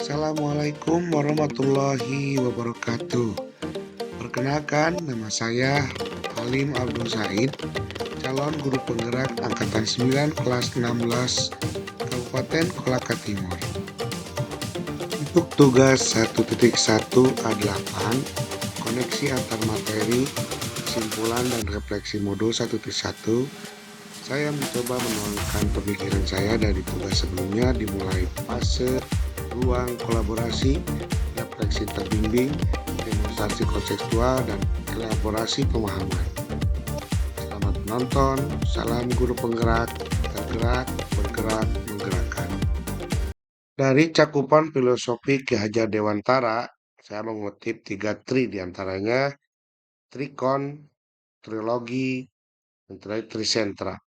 Assalamualaikum warahmatullahi wabarakatuh. Perkenalkan, nama saya Halim Abdul Said, calon guru penggerak Angkatan 9 kelas 16 Kabupaten Kolaka Timur. Untuk tugas 1.1 A8, koneksi antar materi, kesimpulan dan refleksi modul 1.1, saya mencoba menuangkan pemikiran saya dari tugas sebelumnya dimulai fase ruang kolaborasi, refleksi terbimbing, demonstrasi konseptual, dan elaborasi pemahaman. Selamat menonton, salam guru penggerak, tergerak, bergerak, menggerakkan. Dari cakupan filosofi Ki Hajar Dewantara, saya mengutip 3 tri diantaranya, trikon, trilogi, dan trisentra.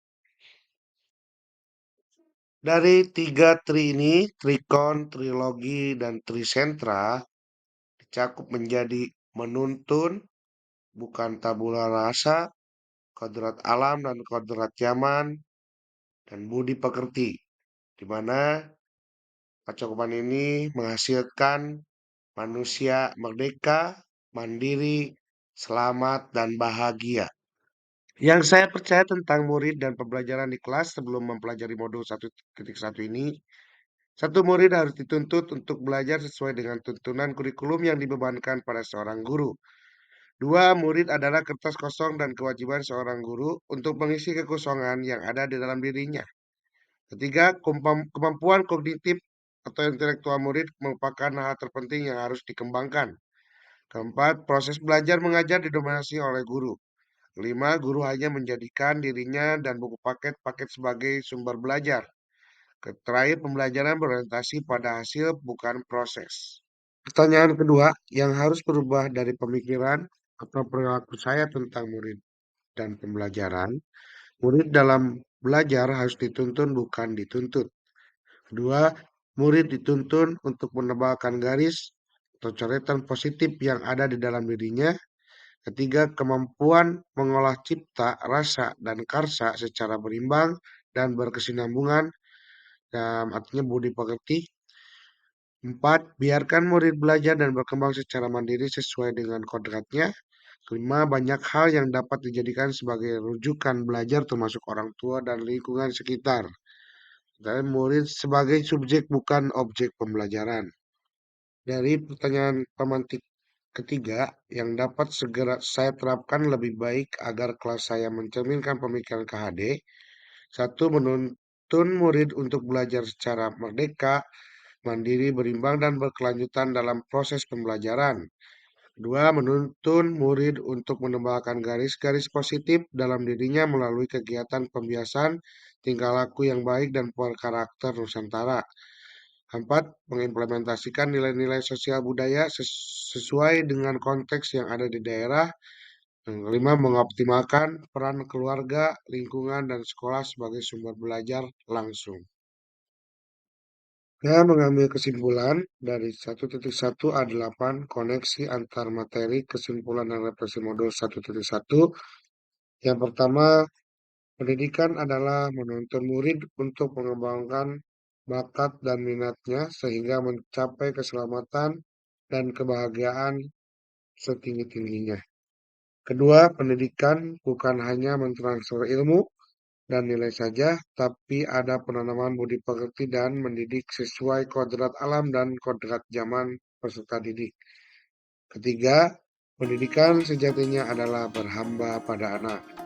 Dari 3 tri ini, trikon, trilogi, dan trisentra dicakup menjadi menuntun, bukan tabula rasa, kodrat alam dan kodrat zaman, dan budi pekerti, di mana cakupan ini menghasilkan manusia merdeka, mandiri, selamat, dan bahagia. Yang saya percaya tentang murid dan pembelajaran di kelas sebelum mempelajari modul 1.1 ini, satu murid harus dituntut untuk belajar sesuai dengan tuntunan kurikulum yang dibebankan pada seorang guru. Dua, murid adalah kertas kosong dan kewajiban seorang guru untuk mengisi kekosongan yang ada di dalam dirinya. Ketiga, kemampuan kognitif atau intelektual murid merupakan hal terpenting yang harus dikembangkan. Keempat, proses belajar mengajar didominasi oleh guru. Kelima, guru hanya menjadikan dirinya dan buku paket sebagai sumber belajar. Terakhir, pembelajaran berorientasi pada hasil, bukan proses. Pertanyaan kedua, yang harus berubah dari pemikiran atau perilaku saya tentang murid dan pembelajaran, murid dalam belajar harus dituntun bukan dituntut. Kedua, murid dituntun untuk menebalkan garis atau coretan positif yang ada di dalam dirinya. Ketiga, kemampuan mengolah cipta, rasa, dan karsa secara berimbang dan berkesinambungan, artinya budi pekerti. Empat, biarkan murid belajar dan berkembang secara mandiri sesuai dengan kodratnya. Kelima, banyak hal yang dapat dijadikan sebagai rujukan belajar termasuk orang tua dan lingkungan sekitar. Dan murid sebagai subjek bukan objek pembelajaran. Dari pertanyaan pemantik ketiga, yang dapat segera saya terapkan lebih baik agar kelas saya mencerminkan pemikiran KHD. Satu, menuntun murid untuk belajar secara merdeka, mandiri, berimbang, dan berkelanjutan dalam proses pembelajaran. Dua, menuntun murid untuk menebalkan garis-garis positif dalam dirinya melalui kegiatan pembiasan, tingkah laku yang baik, dan berkarakter Nusantara. Empat, mengimplementasikan nilai-nilai sosial budaya sesuai dengan konteks yang ada di daerah. Yang kelima, mengoptimalkan peran keluarga, lingkungan, dan sekolah sebagai sumber belajar langsung. Saya mengambil kesimpulan dari 1.1 A8 koneksi antar materi, kesimpulan dan refleksi modul 1.1. Yang pertama, pendidikan adalah menuntun murid untuk mengembangkan bakat dan minatnya sehingga mencapai keselamatan dan kebahagiaan setinggi-tingginya. Kedua, pendidikan bukan hanya mentransfer ilmu dan nilai saja, tapi ada penanaman budi pekerti dan mendidik sesuai kodrat alam dan kodrat zaman peserta didik. Ketiga, pendidikan sejatinya adalah berhamba pada anak.